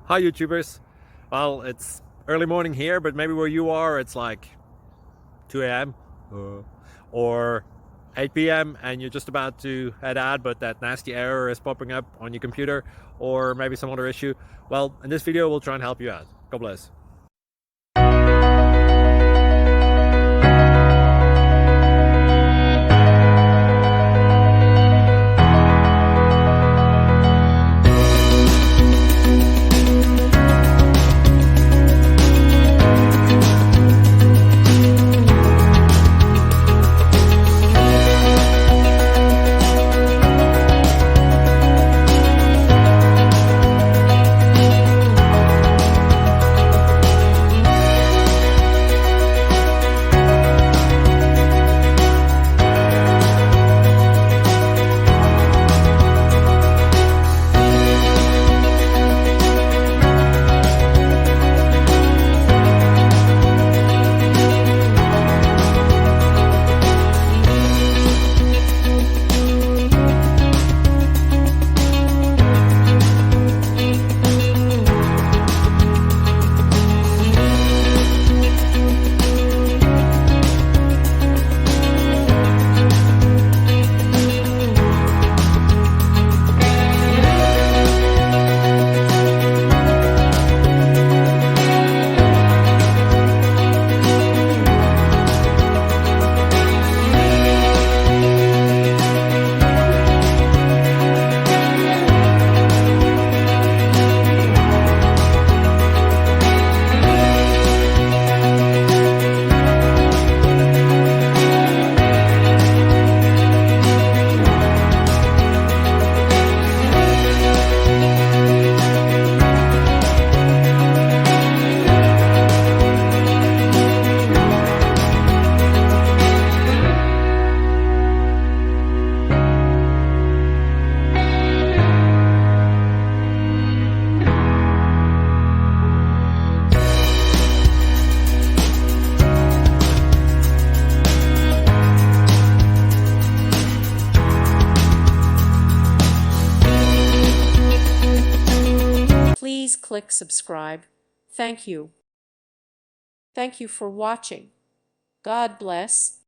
Hi YouTubers. Well, it's early morning here, but maybe where you are it's like 2 a.m. Or 8 p.m. and you're just about to head out, but that nasty error is popping up on your computer, or maybe some other issue. Well, in this video we'll try and help you out. God bless. Please click subscribe. Thank you. Thank you for watching. God bless.